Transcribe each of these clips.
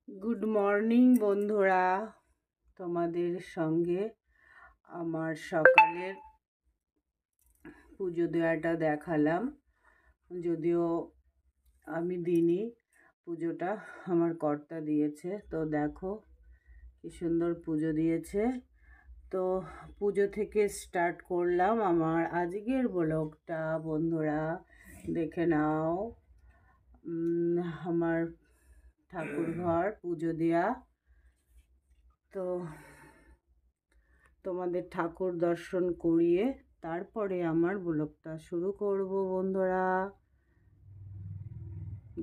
Good morning বন্ধুরা, তোমাদের সঙ্গে আমার সকালের পুজো দেওয়াটা দেখালাম। যদিও আমি দিইনি, পুজোটা আমার কর্তা দিয়েছে। তো দেখো কি সুন্দর পুজো দিয়েছে। তো পুজো থেকে স্টার্ট করলাম আমার আজকের ব্লগটা। বন্ধুরা দেখে নাও, আমার ঠাকুর ঘর পুজো দেওয়া। তো তোমাদের ঠাকুর দর্শন করিয়ে তারপরে আমার ব্লগটা শুরু করব। বন্ধুরা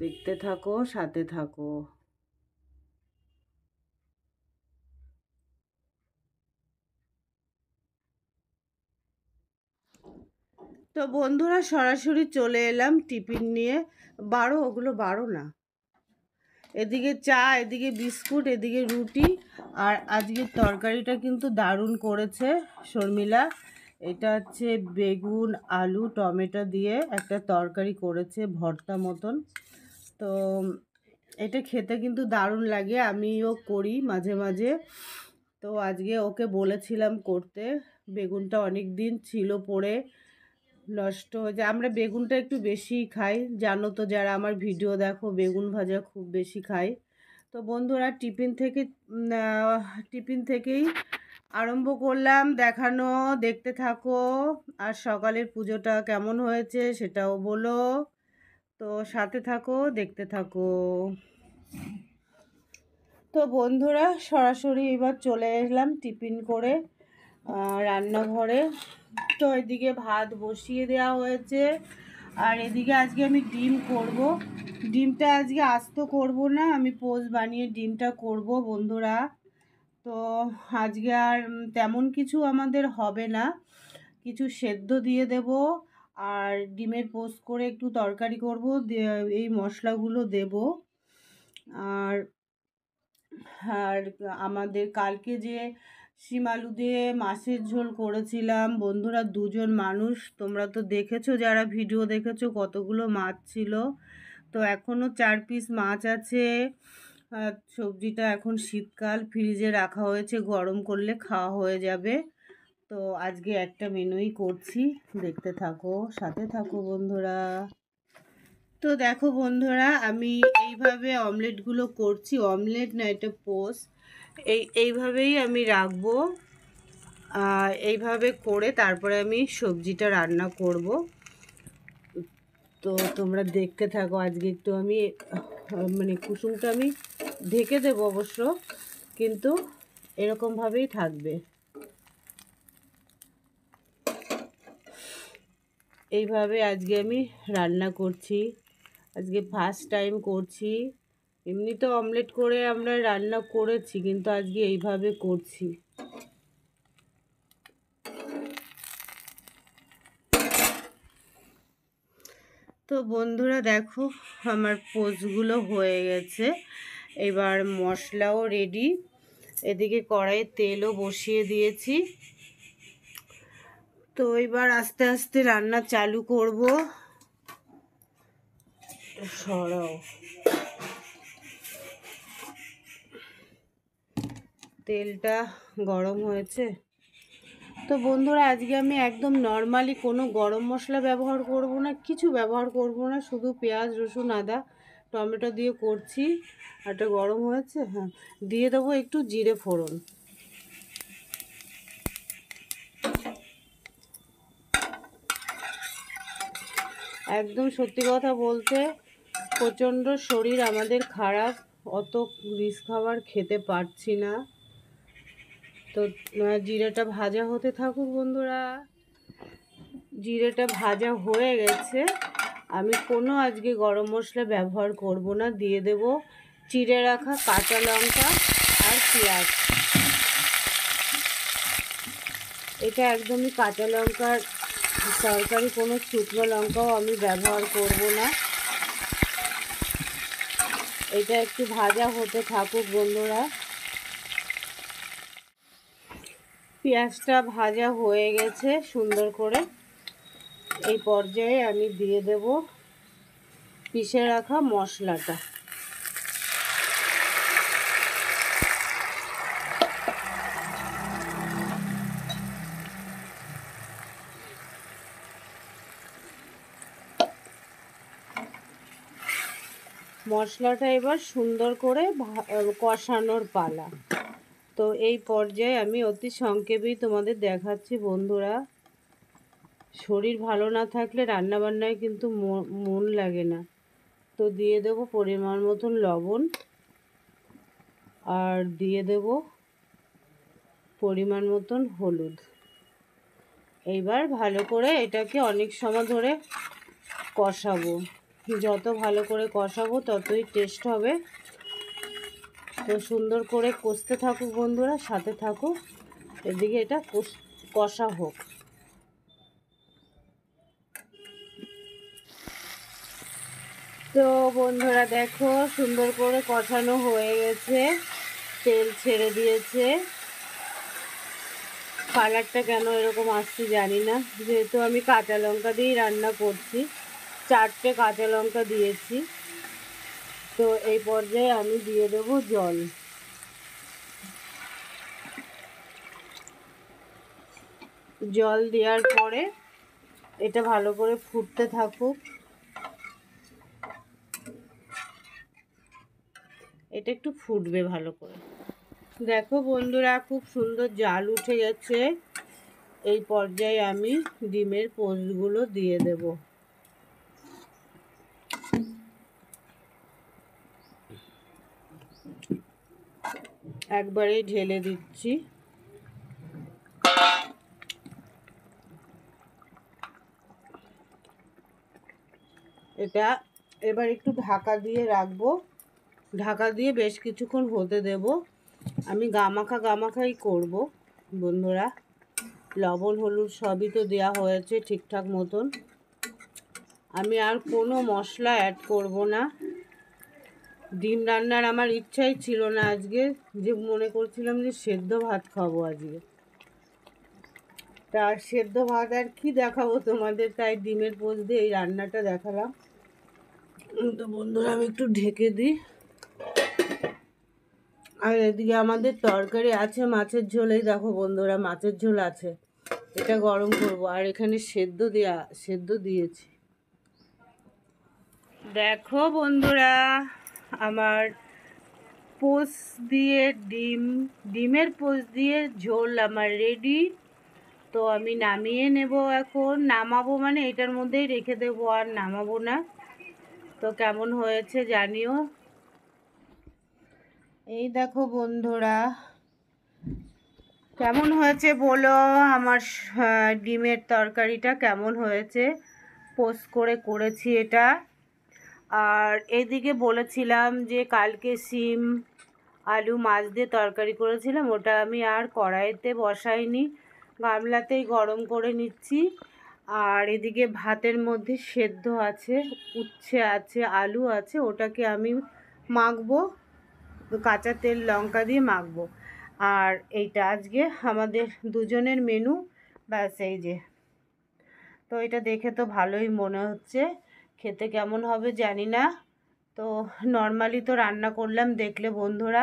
দেখতে থাকো, সাথে থাকো। তো বন্ধুরা সরাসরি চলে এলাম টিফিন নিয়ে। ওগুলো বারো না, এদিকে চা, এদিকে বিস্কুট, এদিকে রুটি। আর আজকের তরকারিটা কিন্তু দারুণ করেছে শর্মিলা। এটা হচ্ছে বেগুন, আলু, টমেটো দিয়ে একটা তরকারি করেছে, ভর্তা মতন। তো এটা খেতে কিন্তু দারুণ লাগে, আমিও করি মাঝে মাঝে। তো আজকে ওকে বলেছিলাম করতে। বেগুনটা অনেক দিন ছিল পড়ে, নষ্ট হয়ে যায়। আমরা বেগুনটা একটু বেশি খাই, জানো তো, যারা আমার ভিডিও দেখো, বেগুন ভাজা খুব বেশি খাই। তো বন্ধুরা টিফিন থেকেই আরম্ভ করলাম দেখানো, দেখতে থাকো। আর সকালের পুজোটা কেমন হয়েছে সেটাও বলো। তো সাথে থাকো, দেখতে থাকো। তো বন্ধুরা সরাসরি এবার চলে এলাম টিফিন করে রান্নাঘরে। তো এদিকে ভাত বসিয়ে দেওয়া হয়েছে, আর এদিকে আজকে আমি ডিম করব। ডিমটা আজকে আস্ত করব না, আমি পোস্ট বানিয়ে ডিমটা করব বন্ধুরা। তো আজকে আর তেমন কিছু আমাদের হবে না, কিছু সেদ্ধ দিয়ে দেব আর ডিমের পোস্ট করে একটু তরকারি করব, এই মশলাগুলো দেব। আর আর আমাদের কালকে যে শিম আলু দিয়ে মাছের ঝোল করেছিলাম বন্ধুরা, দুজন মানুষ, তোমরা তো দেখেছো, যারা ভিডিও দেখেছো, কতগুলো মাছ ছিল। তো এখনও 4 পিস মাছ আছে। সবজিটা এখন শীতকাল, ফ্রিজে রাখা হয়েছে, গরম করলে খাওয়া হয়ে যাবে। তো আজকে একটা মেনুই করছি, দেখতে থাকো, সাথে থাকো বন্ধুরা। তো দেখো বন্ধুরা, আমি এইভাবে অমলেটগুলো করছি। অমলেট না, এটা পোস্ট। এইভাবেই আমি রাখবো। এইভাবে করে তারপরে আমি সবজিটা রান্না করব। তো তোমরা দেখতে থাকো। আজকে একটু আমি কুসুমটা আমি ঢেকে দেবো অবশ্য, কিন্তু এরকমভাবেই থাকবে। এইভাবে আজকে আমি রান্না করছি, আজকে ফার্স্ট টাইম করছি। এমনি তো অমলেট করে আমরা রান্না করেছি, কিন্তু আজকে এইভাবে করছি। তো বন্ধুরা দেখো, আমার পোস্টগুলো হয়ে গেছে, এবার মশলাও রেডি। এদিকে কড়াইয়ে তেলও বসিয়ে দিয়েছি। তো এবার আস্তে আস্তে রান্না চালু করব। সরাও, তেলটা গরম হয়েছে। তো বন্ধুরা আজকে আমি একদম নর্মালি কোনো গরম মশলা ব্যবহার করব না, কিছু ব্যবহার করব না, শুধু পেঁয়াজ, রসুন, আদা, টমেটো দিয়ে করছি। এটা গরম হয়েছে, হ্যাঁ, দিয়ে দেবো একটু জিরে ফোড়ন। একদম সত্যি কথা বলতে, প্রচণ্ড শরীর আমাদের খারাপ, অত রিচ খাবার খেতে পারছি না। তো জিরেটা ভাজা হতে থাকুক বন্ধুরা। জিরেটা ভাজা হয়ে গেছে, আমি কোনো আজকে গরম মশলা ব্যবহার করব না, দিয়ে দেব চিড়ে রাখা কাঁচা লঙ্কা আর পেঁয়াজ। এটা একদমই কাঁচা লঙ্কার তরকারি, কোনো শুকনো লঙ্কাও আমি ব্যবহার করব না। এটা একটু ভাজা হতে থাকুক বন্ধুরা। পেঁয়াজটা ভাজা হয়ে গেছে সুন্দর করে। এই পর্যায়ে আমি দিয়ে দেব পিষে রাখা মশলাটা। মশলাটা এবার সুন্দর করে কষানোর পালা। তো এই পর্যায়ে আমি অতি সংক্ষেপেই তোমাদের দেখাচ্ছি বন্ধুরা, শরীর ভালো না থাকলে রান্নাবান্নায় কিন্তু মন লাগে না। তো দিয়ে দেব পরিমাণ মতন লবণ, আর দিয়ে দেব পরিমাণ মতন হলুদ। এইবার ভালো করে এটাকে অনেক সময় ধরে কষাবো। যত ভালো করে কষাবো ততই টেস্ট হবে। তো সুন্দর করে কষতে থাকুক বন্ধুরা, সাথে থাকুক, এদিকে এটা কষা হোক। তো বন্ধুরা দেখো সুন্দর করে কষানো হয়ে গেছে, তেল ছেড়ে দিয়েছে। কালারটা কেন এরকম আসছে জানি না, যেহেতু আমি কাঁচা লঙ্কা দিয়েই রান্না করছি, 4টে কাঁচা লঙ্কা দিয়েছি। তো এই পর্যায়ে আমি দিয়ে দেবো জল। জল দেওয়ার পরে এটা ভালো করে ফুটতে থাকুক। এটা একটু ফুটবে ভালো করে। দেখো বন্ধুরা খুব সুন্দর জাল উঠে গেছে। এই পর্যায়ে আমি ডিমের পোস্টগুলো দিয়ে দেব। একবারেই ঢেলে দিচ্ছি। এটা এবার একটু ঢাকা দিয়ে রাখবো। ঢাকা দিয়ে বেশ কিছুক্ষণ হতে দেব। আমি গামাখাই করব বন্ধুরা। লবণ হলুদ সবই তো দেওয়া হয়েছে ঠিকঠাক মতন। আমি আর কোনো মশলা অ্যাড করব না। ডিম রান্নার আমার ইচ্ছাই ছিল না আজকে, যে মনে করছিলাম যে সেদ্ধ ভাত খাবো আজকে। তা সেদ্ধ ভাত আর কি দেখাবো তোমাদের, তাই ডিমের পোস্ট দিয়ে এই রান্নাটা দেখালাম। তো বন্ধুরা আমি একটু ঢেকে দিই। আর এদিকে আমাদের তরকারি আছে মাছের ঝোল। এই দেখো বন্ধুরা মাছের ঝোল আছে, এটা গরম করব। আর এখানে সেদ্ধ দিয়েছি। দেখো বন্ধুরা আমার পোস্ট দিয়ে ডিমের পোস্ট দিয়ে ঝোল আমার রেডি। তো আমি নামিয়ে নেব এখন। নামাবো মানে এটার মধ্যেই রেখে দেবো, আর নামাবো না। তো কেমন হয়েছে জানিও। এই দেখো বন্ধুরা কেমন হয়েছে বলো, আমার ডিমের তরকারিটা কেমন হয়েছে। পোস্ট করে করেছি এটা। আর এদিকে বলেছিলাম যে কালকে শিম আলু মাছ দিয়ে তরকারি করেছিলাম, ওটা আমি আর কড়াইতে বসাইনি, গামলাতেই গরম করে নিচ্ছি। আর এদিকে ভাতের মধ্যে সেদ্ধ আছে, উচ্ছে আছে, আলু আছে, ওটাকে আমি মাখবো, কাঁচা তেল লঙ্কা দিয়ে মাখবো। আর এইটা আজকে আমাদের দুজনের মেনু। ব্যাস এই যে। তো এটা দেখে তো ভালোই মনে হচ্ছে, খেতে কেমন হবে জানি না। তো নর্মালি তো রান্না করলাম দেখলে বন্ধুরা,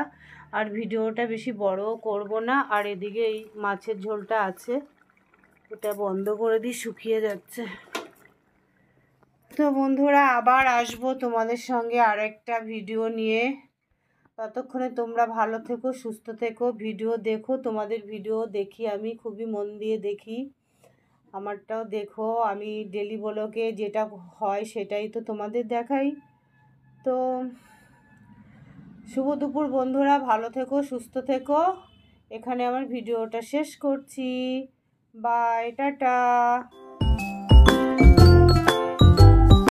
আর ভিডিওটা বেশি বড়ও করব না। আর এদিকে এই মাছের ঝোলটা আছে, এটা বন্ধ করে দিই, শুকিয়ে যাচ্ছে। তো বন্ধুরা আবার আসবো তোমাদের সঙ্গে আরেকটা ভিডিও নিয়ে। ততক্ষণে তোমরা ভালো থেকো, সুস্থ থেকো, ভিডিও দেখো। তোমাদের ভিডিও দেখি, আমি খুবই মন দিয়ে দেখি, আমারটাও দেখো। আমি ডেলি ব্লগে যেটা হয় সেটাই তো তোমাদের দেখাই। তো শুভ দুপুর বন্ধুরা, ভালো থেকো, সুস্থ থেকো। এখানে আমার ভিডিওটা শেষ করছি। Bye, tata.